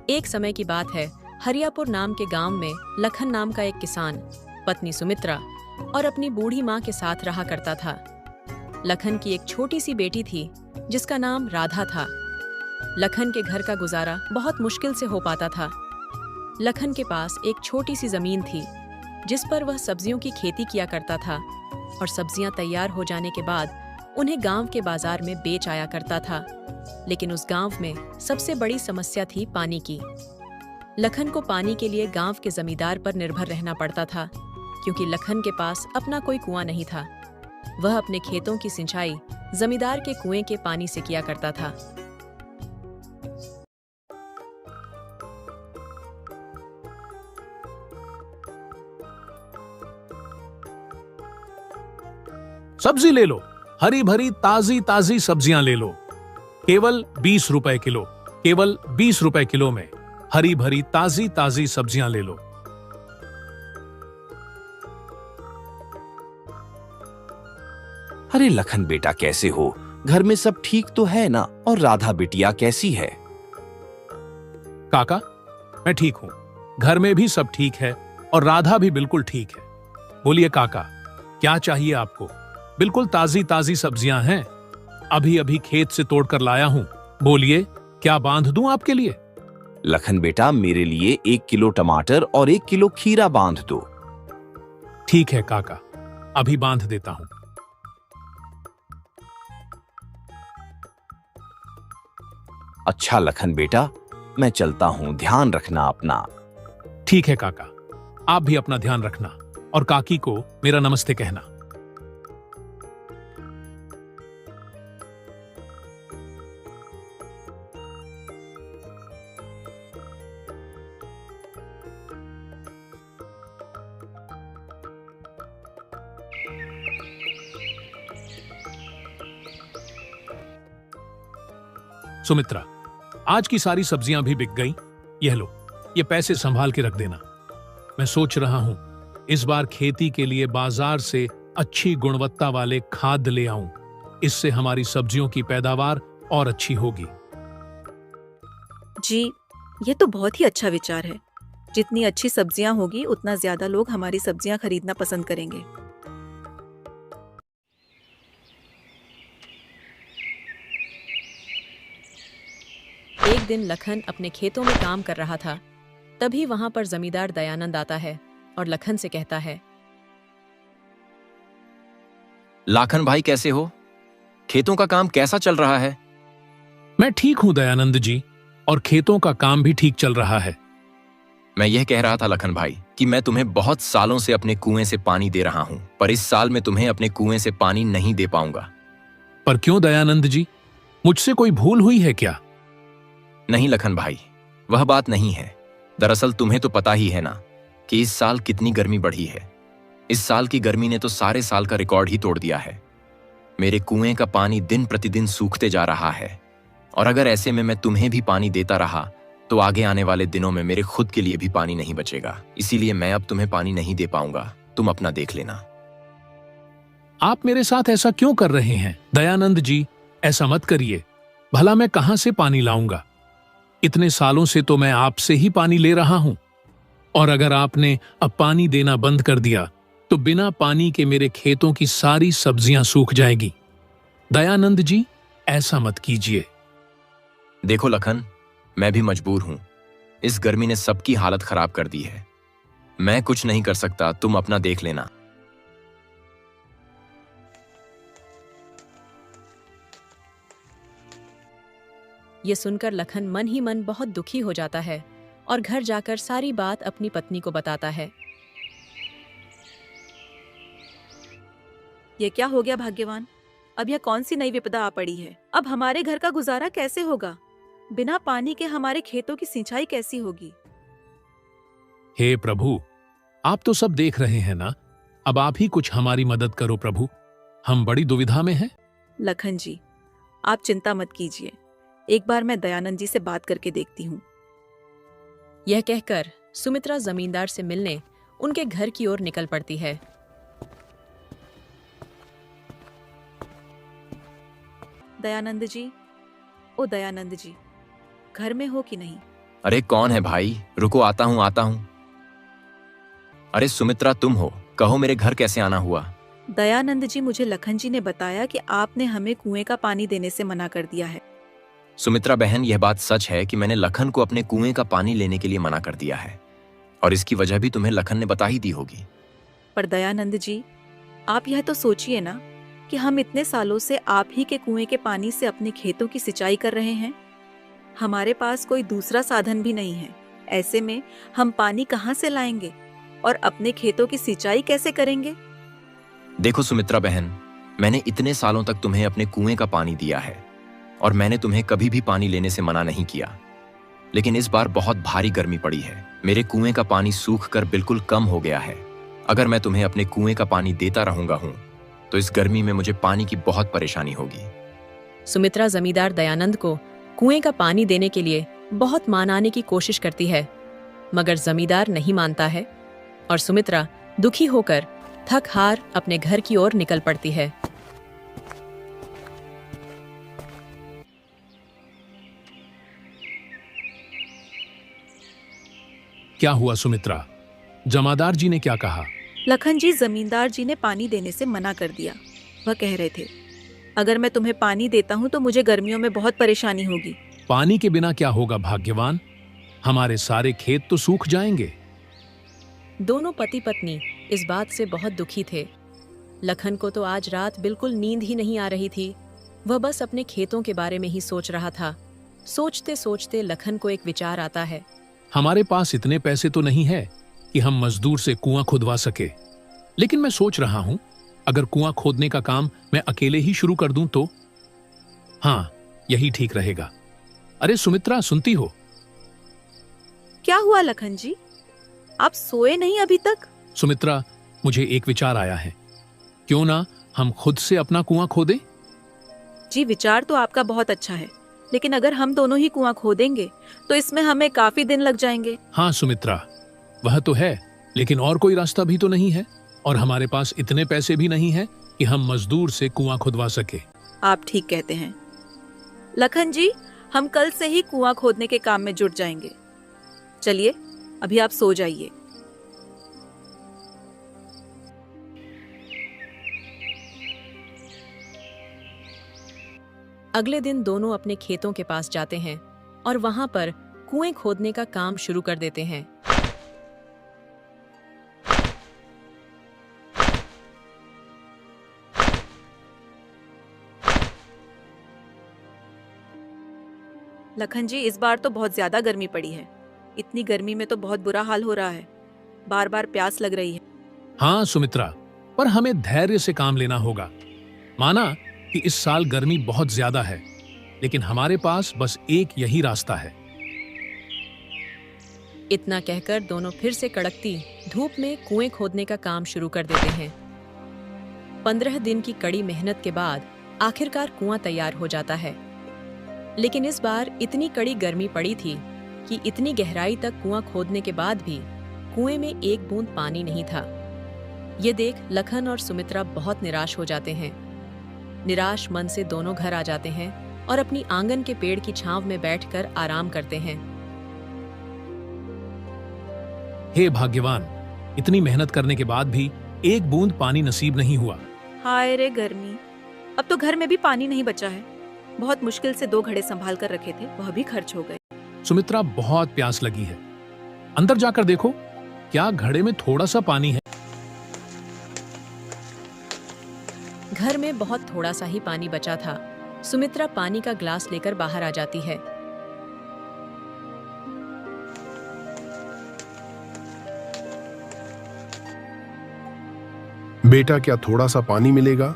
एक समय की बात है, हरियापुर नाम के गांव में लखन नाम का एक किसान पत्नी सुमित्रा और अपनी बूढ़ी माँ के साथ रहा करता था। लखन की एक छोटी सी बेटी थी जिसका नाम राधा था। लखन के घर का गुजारा बहुत मुश्किल से हो पाता था। लखन के पास एक छोटी सी जमीन थी जिस पर वह सब्जियों की खेती किया करता था और सब्जियां तैयार हो जाने के बाद उन्हें गांव के बाजार में बेच आया करता था। लेकिन उस गांव में सबसे बड़ी समस्या थी पानी की। लखन को पानी के लिए गांव के जमींदार पर निर्भर रहना पड़ता था, क्योंकि लखन के पास अपना कोई कुआं नहीं था। वह अपने खेतों की सिंचाई जमींदार के कुएं के पानी से किया करता था। सब्जी ले लो, हरी भरी ताजी ताजी सब्जियां ले लो, केवल 20 रुपए किलो। केवल 20 रुपए किलो में हरी भरी ताजी ताजी सब्जियां ले लो। अरे लखन बेटा, कैसे हो? घर में सब ठीक तो है ना? और राधा बिटिया कैसी है? काका, मैं ठीक हूं। घर में भी सब ठीक है और राधा भी बिल्कुल ठीक है। बोलिए काका, क्या चाहिए आपको? बिल्कुल ताजी ताजी सब्जियां हैं, अभी अभी खेत से तोड़कर लाया हूं। बोलिए, क्या बांध दूं आपके लिए? लखन बेटा, मेरे लिए 1 किलो टमाटर और 1 किलो खीरा बांध दो। ठीक है काका, अभी बांध देता हूं। अच्छा लखन बेटा, मैं चलता हूं, ध्यान रखना अपना। ठीक है काका, आप भी अपना ध्यान रखना और काकी को मेरा नमस्ते कहना। सुमित्रा, आज की सारी सब्जियां भी बिक गईं। यह लो, ये पैसे संभाल के रख देना। मैं सोच रहा हूं इस बार खेती के लिए बाजार से अच्छी गुणवत्ता वाले खाद ले आऊं। इससे हमारी सब्जियों की पैदावार और अच्छी होगी। जी, ये तो बहुत ही अच्छा विचार है। जितनी अच्छी सब्जियां होगी उतना ज्यादा लोग हमारी सब्जियां खरीदना पसंद करेंगे। एक दिन लखन अपने खेतों में काम कर रहा था। तभी वहां पर जमींदार दयानंद आता है और लखन से कहता है, लाखन भाई कैसे हो? खेतों का काम कैसा चल रहा है? मैं ठीक हूं दयानंद जी, और खेतों का काम भी ठीक चल रहा है। मैं यह कह रहा था लखन भाई कि मैं तुम्हें बहुत सालों से अपने कुएं से पानी दे रहा हूं, पर इस साल मैं तुम्हें अपने कुएं से पानी नहीं दे पाऊंगा। पर क्यों दयानंद जी, मुझसे कोई भूल हुई है क्या? नहीं लखन भाई, वह बात नहीं है। दरअसल तुम्हें तो पता ही है ना कि इस साल कितनी गर्मी बढ़ी है। इस साल की गर्मी ने तो सारे साल का रिकॉर्ड ही तोड़ दिया है। मेरे कुएं का पानी दिन प्रतिदिन सूखते जा रहा है, और अगर ऐसे में मैं तुम्हें भी पानी देता रहा तो आगे आने वाले दिनों में मेरे खुद के लिए भी पानी नहीं बचेगा। इसीलिए मैं अब तुम्हें पानी नहीं दे पाऊंगा। तुम अपना देख लेना। आप मेरे साथ ऐसा क्यों कर रहे हैं दयानंद जी? ऐसा मत करिए। भला मैं कहां से पानी लाऊंगा? इतने सालों से तो मैं आपसे ही पानी ले रहा हूं, और अगर आपने अब पानी देना बंद कर दिया तो बिना पानी के मेरे खेतों की सारी सब्जियां सूख जाएगी। दयानंद जी, ऐसा मत कीजिए। देखो लखन, मैं भी मजबूर हूं। इस गर्मी ने सबकी हालत खराब कर दी है। मैं कुछ नहीं कर सकता, तुम अपना देख लेना। ये सुनकर लखन मन ही मन बहुत दुखी हो जाता है और घर जाकर सारी बात अपनी पत्नी को बताता है। ये क्या हो गया भाग्यवान? अब यह कौन सी नई विपदा आ पड़ी है? अब हमारे घर का गुजारा कैसे होगा? बिना पानी के हमारे खेतों की सिंचाई कैसी होगी? हे प्रभु, आप तो सब देख रहे हैं ना। अब आप ही कुछ हमारी मदद करो प्रभु, हम बड़ी दुविधा में हैं। लखन जी, आप चिंता मत कीजिए। एक बार मैं दयानंद जी से बात करके देखती हूँ। यह कहकर सुमित्रा जमींदार से मिलने उनके घर की ओर निकल पड़ती है। दयानंद जी, ओ दयानंद जी, घर में हो कि नहीं? अरे कौन है भाई? रुको, आता हूं आता हूं। अरे सुमित्रा, तुम हो? कहो मेरे घर कैसे आना हुआ? दयानंद जी, मुझे लखन जी ने बताया कि आपने हमें कुएं का पानी देने से मना कर दिया है। सुमित्रा बहन, यह बात सच है कि मैंने लखन को अपने कुएं का पानी लेने के लिए मना कर दिया है, और इसकी वजह भी तुम्हें लखन ने बता ही दी होगी। पर दयानंद जी, आप यह तो सोचिए ना कि हम इतने सालों से आप ही के कुएं के पानी से अपने खेतों की सिंचाई कर रहे हैं। हमारे पास कोई दूसरा साधन भी नहीं है। ऐसे में हम पानी कहाँ से लाएंगे और अपने खेतों की सिंचाई कैसे करेंगे? देखो सुमित्रा बहन, मैंने इतने सालों तक तुम्हें अपने कुएं का पानी दिया है और मैंने तुम्हें कभी भी पानी लेने से मना नहीं किया। लेकिन इस बार बहुत भारी गर्मी पड़ी है। मेरे कुएं का पानी सूख कर बिल्कुल कम हो गया है। अगर मैं तुम्हें अपने कुएं का पानी देता रहूंगा तो इस गर्मी में मुझे पानी की बहुत परेशानी होगी। सुमित्रा जमींदार दयानंद को कुएं का पानी देने के लिए बहुत मनाने की कोशिश करती है, मगर जमींदार नहीं मानता है और सुमित्रा दुखी होकर थक हार अपने घर की ओर निकल पड़ती है। क्या हुआ सुमित्रा? जमादार जी ने क्या कहा? लखन जी, जमींदार जी ने पानी देने से मना कर दिया। वह कह रहे थे, अगर मैं तुम्हें पानी देता हूँ तो मुझे गर्मियों में बहुत परेशानी होगी। पानी के बिना क्या होगा भाग्यवान? हमारे सारे खेत तो सूख जाएंगे। दोनों पति पत्नी इस बात से बहुत दुखी थे। लखन को तो आज रात बिल्कुल नींद ही नहीं आ रही थी। वह बस अपने खेतों के बारे में ही सोच रहा था। सोचते सोचते लखन को एक विचार आता है। हमारे पास इतने पैसे तो नहीं है कि हम मजदूर से कुआं खुदवा सके, लेकिन मैं सोच रहा हूं अगर कुआं खोदने का काम मैं अकेले ही शुरू कर दूं तो? हाँ, यही ठीक रहेगा। अरे सुमित्रा, सुनती हो? क्या हुआ लखन जी? आप सोए नहीं अभी तक? सुमित्रा, मुझे एक विचार आया है। क्यों ना हम खुद से अपना कुआं खोदें? जी, विचार तो आपका बहुत अच्छा है, लेकिन अगर हम दोनों ही कुआं खोदेंगे तो इसमें हमें काफी दिन लग जाएंगे। हाँ सुमित्रा, वह तो है, लेकिन और कोई रास्ता भी तो नहीं है, और हमारे पास इतने पैसे भी नहीं है कि हम मजदूर से कुआं खुदवा सके। आप ठीक कहते हैं लखन जी, हम कल से ही कुआं खोदने के काम में जुट जाएंगे। चलिए, अभी आप सो जाइए। अगले दिन दोनों अपने खेतों के पास जाते हैं और वहां पर कुएं खोदने का काम शुरू कर देते हैं। लखन जी, इस बार तो बहुत ज्यादा गर्मी पड़ी है। इतनी गर्मी में तो बहुत बुरा हाल हो रहा है। बार बार प्यास लग रही है। हाँ सुमित्रा, पर हमें धैर्य से काम लेना होगा। माना कि इस साल गर्मी बहुत ज्यादा है, लेकिन हमारे पास बस एक यही रास्ता है। इतना कहकर दोनों फिर से कड़कती धूप में कुएं खोदने का काम शुरू कर देते हैं। 15 दिन की कड़ी मेहनत के बाद आखिरकार कुआं तैयार हो जाता है। लेकिन इस बार इतनी कड़ी गर्मी पड़ी थी कि इतनी गहराई तक कुआं खोदने के बाद भी कुएं में एक बूंद पानी नहीं था। ये देख लखन और सुमित्रा बहुत निराश हो जाते हैं। निराश मन से दोनों घर आ जाते हैं और अपनी आंगन के पेड़ की छांव में बैठकर आराम करते हैं। हे भाग्यवान, इतनी मेहनत करने के बाद भी एक बूंद पानी नसीब नहीं हुआ। हाय रे गर्मी, अब तो घर में भी पानी नहीं बचा है। बहुत मुश्किल से 2 घड़े संभाल कर रखे थे, वह भी खर्च हो गए। सुमित्रा, बहुत प्यास लगी है। अंदर जाकर देखो, क्या घड़े में थोड़ा सा पानी है? घर में बहुत थोड़ा सा ही पानी बचा था। सुमित्रा पानी का ग्लास लेकर बाहर आ जाती है। बेटा, क्या थोड़ा सा पानी मिलेगा?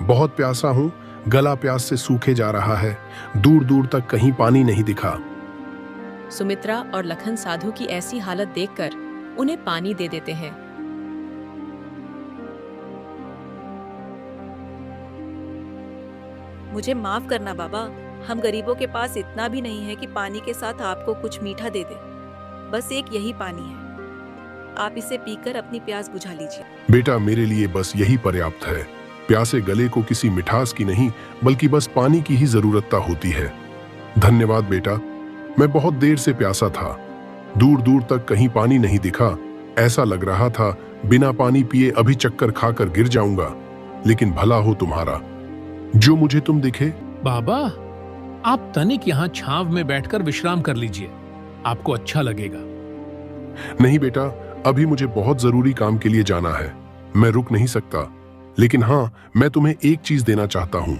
बहुत प्यासा हूँ, गला प्यास से सूखे जा रहा है। दूर दूर तक कहीं पानी नहीं दिखा। सुमित्रा और लखन साधु की ऐसी हालत देखकर उन्हें पानी दे देते हैं। मुझे माफ करना बाबा, हम गरीबों के पास इतना भी नहीं है कि पानी के साथ आपको कुछ मीठा दे दे। बस एक यही पानी है, आप इसे पीकर अपनी प्यास बुझा लीजिए। बेटा, मेरे लिए बस यही पर्याप्त है। प्यासे गले को किसी मिठास की नहीं, बल्कि बस पानी की ही जरूरत होती है। धन्यवाद बेटा। मैं बहुत देर से प्यासा था। दूर दूर तक कहीं पानी नहीं दिखा। ऐसा लग रहा था बिना पानी पिए अभी चक्कर खाकर गिर जाऊंगा। लेकिन भला हो तुम्हारा, जो मुझे तुम दिखे। बाबा, आप तनिक यहाँ छांव में बैठकर विश्राम कर लीजिए, आपको अच्छा लगेगा। नहीं बेटा, अभी मुझे बहुत जरूरी काम के लिए जाना है, मैं रुक नहीं सकता। लेकिन हाँ, मैं तुम्हें एक चीज देना चाहता हूँ।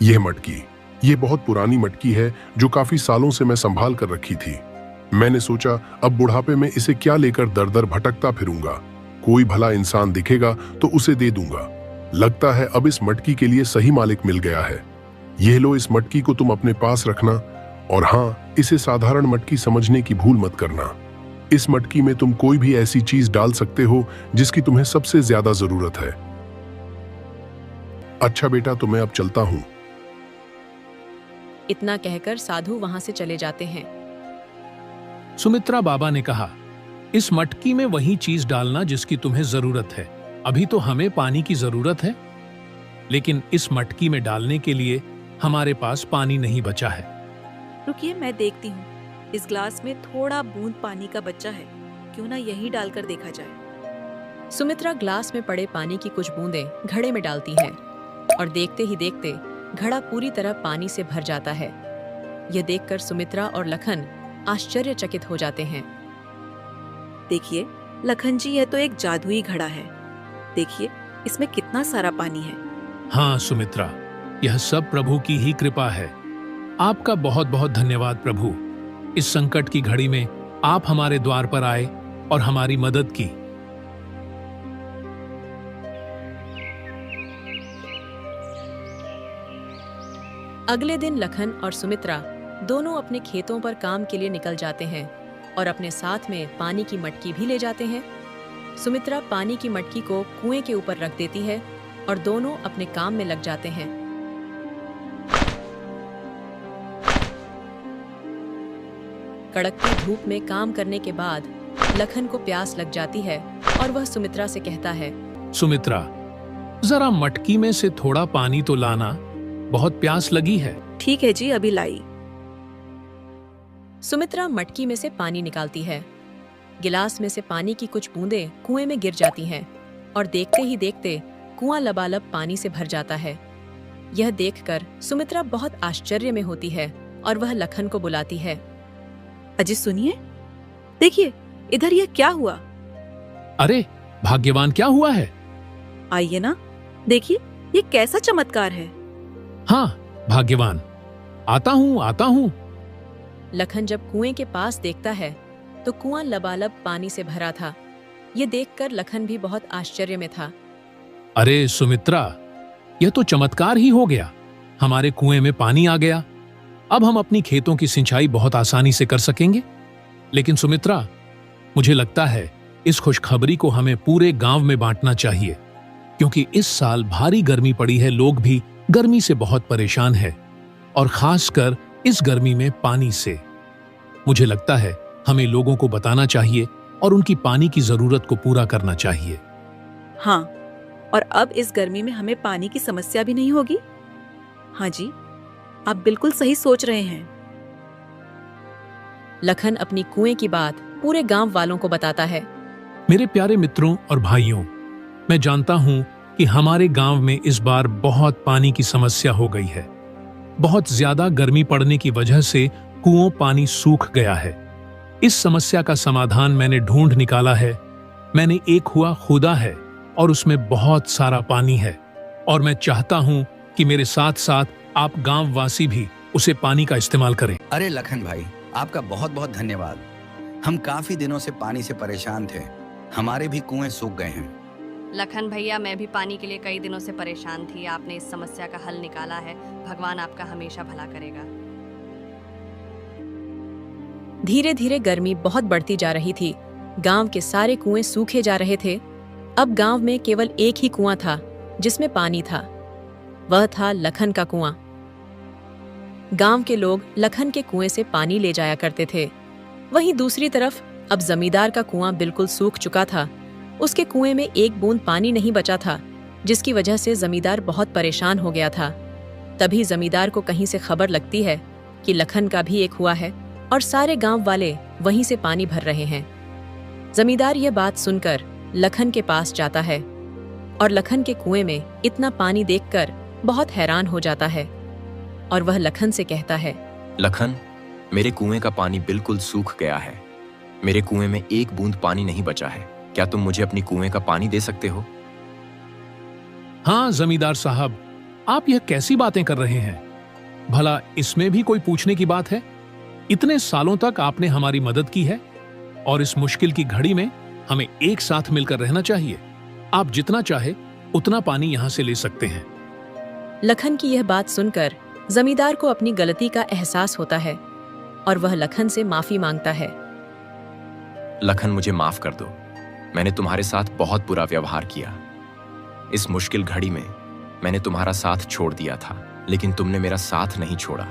यह मटकी, यह बहुत पुरानी मटकी है जो काफी सालों से मैं संभाल कर रखी थी। मैंने सोचा अब बुढ़ापे में इसे क्या लेकर दर दर भटकता फिरूंगा। कोई भला इंसान दिखेगा तो उसे दे दूंगा। लगता है अब इस मटकी के लिए सही मालिक मिल गया है। यह लो, इस मटकी को तुम अपने पास रखना। और हाँ, इसे साधारण मटकी समझने की भूल मत करना। इस मटकी में तुम कोई भी ऐसी चीज डाल सकते हो जिसकी तुम्हें सबसे ज्यादा जरूरत है। अच्छा बेटा, तो मैं अब चलता हूं। इतना कहकर साधु वहां से चले जाते हैं। सुमित्रा बाबा ने कहा, इस मटकी में वही चीज डालना जिसकी तुम्हें जरूरत है। अभी तो हमें पानी की जरूरत है, लेकिन इस मटकी में डालने के लिए हमारे पास पानी नहीं बचा है। रुकिए, मैं देखती हूँ। इस ग्लास में थोड़ा बूंद पानी का बच्चा है, क्यों ना यही डालकर देखा जाए। सुमित्रा ग्लास में पड़े पानी की कुछ बूंदें घड़े में डालती है और देखते ही देखते घड़ा पूरी तरह पानी से भर जाता है। यह देखकर सुमित्रा और लखन आश्चर्यचकित हो जाते हैं। देखिए लखन जी, यह तो एक जादुई घड़ा है। देखिए इसमें कितना सारा पानी है। हाँ सुमित्रा, यह सब प्रभु की ही कृपा है। आपका बहुत बहुत धन्यवाद प्रभु। इस संकट की घड़ी में आप हमारे द्वार पर आए और हमारी मदद की। अगले दिन लखन और सुमित्रा दोनों अपने खेतों पर काम के लिए निकल जाते हैं और अपने साथ में पानी की मटकी भी ले जाते हैं। सुमित्रा पानी की मटकी को कुएं के ऊपर रख देती है और दोनों अपने काम में लग जाते हैं। कड़कती धूप में काम करने के बाद लखन को प्यास लग जाती है और वह सुमित्रा से कहता है, सुमित्रा, जरा मटकी में से थोड़ा पानी तो लाना, बहुत प्यास लगी है। ठीक है जी, अभी लाई। सुमित्रा मटकी में से पानी निकालती है। गिलास में से पानी की कुछ बूंदें कुएं में गिर जाती हैं और देखते ही देखते कुआं लबालब पानी से भर जाता है। यह देखकर सुमित्रा बहुत आश्चर्य में होती है और वह लखन को बुलाती है। अजी सुनिए, देखिए इधर यह क्या हुआ। अरे भाग्यवान, क्या हुआ है? आइए ना, देखिए ये कैसा चमत्कार है। हाँ भाग्यवान, आता हूँ। लखन जब कुएं के पास देखता है तो कुआं लबालब पानी से भरा था। ये देखकर लखन भी बहुत आश्चर्य में था। अरे सुमित्रा, यह तो चमत्कार ही हो गया। हमारे कुएं में पानी आ गया। अब हम अपनी खेतों की सिंचाई बहुत आसानी से कर सकेंगे। लेकिन सुमित्रा, मुझे लगता है इस खुशखबरी को हमें पूरे गांव में बांटना चाहिए, क्योंकि इस साल भारी गर्मी पड़ी है। लोग भी गर्मी से बहुत परेशान हैं और खासकर इस गर्मी में पानी से। मुझे लगता है हमें लोगों को बताना चाहिए और उनकी पानी की जरूरत को पूरा करना चाहिए। हाँ, और अब इस गर्मी में हमें पानी की समस्या भी नहीं होगी। हाँ जी, आप बिल्कुल सही सोच रहे हैं। लखन अपनी कुएं की बात पूरे गांव वालों को बताता है। मेरे प्यारे मित्रों और भाइयों, मैं जानता हूं कि हमारे गांव में इस बार बहुत पानी की समस्या हो गई है। बहुत ज्यादा गर्मी पड़ने की वजह से कुओं पानी सूख गया है। इस समस्या का समाधान मैंने ढूंढ निकाला है। मैंने एक कुआं खोदा है और उसमें बहुत सारा पानी है और मैं चाहता हूं कि मेरे साथ साथ आप गांव वासी भी उसे पानी का इस्तेमाल करें। अरे लखन भाई, आपका बहुत बहुत धन्यवाद। हम काफी दिनों से पानी से परेशान थे। हमारे भी कुएं सूख गए हैं। लखन भैया, मैं भी पानी के लिए कई दिनों से परेशान थी। आपने इस समस्या का हल निकाला है। भगवान आपका हमेशा भला करेगा। धीरे धीरे गर्मी बहुत बढ़ती जा रही थी। गांव के सारे कुएं सूखे जा रहे थे। अब गांव में केवल एक ही कुआं था जिसमें पानी था। वह था लखन का कुआं। गांव के लोग लखन के कुएं से पानी ले जाया करते थे। वहीं दूसरी तरफ अब जमींदार का कुआं बिल्कुल सूख चुका था। उसके कुएं में एक बूंद पानी नहीं बचा था, जिसकी वजह से जमींदार बहुत परेशान हो गया था। तभी जमींदार को कहीं से खबर लगती है कि लखन का भी एक कुआं है और सारे गांव वाले वहीं से पानी भर रहे हैं। जमींदार यह बात सुनकर लखन के पास जाता है और लखन के कुएं में इतना पानी देखकर बहुत हैरान हो जाता है और वह लखन से कहता है, लखन, मेरे कुएं का पानी बिल्कुल सूख गया है। मेरे कुएं में एक बूंद पानी नहीं बचा है। क्या तुम मुझे अपनी कुएं का पानी दे सकते हो? हाँ जमींदार साहब, आप यह कैसी बातें कर रहे हैं? भला इसमें भी कोई पूछने की बात है? इतने सालों तक आपने हमारी मदद की है और इस मुश्किल की घड़ी में हमें एक साथ मिलकर रहना चाहिए। आप जितना चाहे उतना पानी यहां से ले सकते हैं। लखन की यह बात सुनकर जमींदार को अपनी गलती का एहसास होता है और वह लखन से माफी मांगता है। लखन, मुझे माफ कर दो। मैंने तुम्हारे साथ बहुत बुरा व्यवहार किया। इस मुश्किल घड़ी में मैंने तुम्हारा साथ छोड़ दिया था, लेकिन तुमने मेरा साथ नहीं छोड़ा।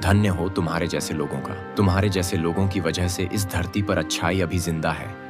धन्य हो तुम्हारे जैसे लोगों का। तुम्हारे जैसे लोगों की वजह से इस धरती पर अच्छाई अभी जिंदा है।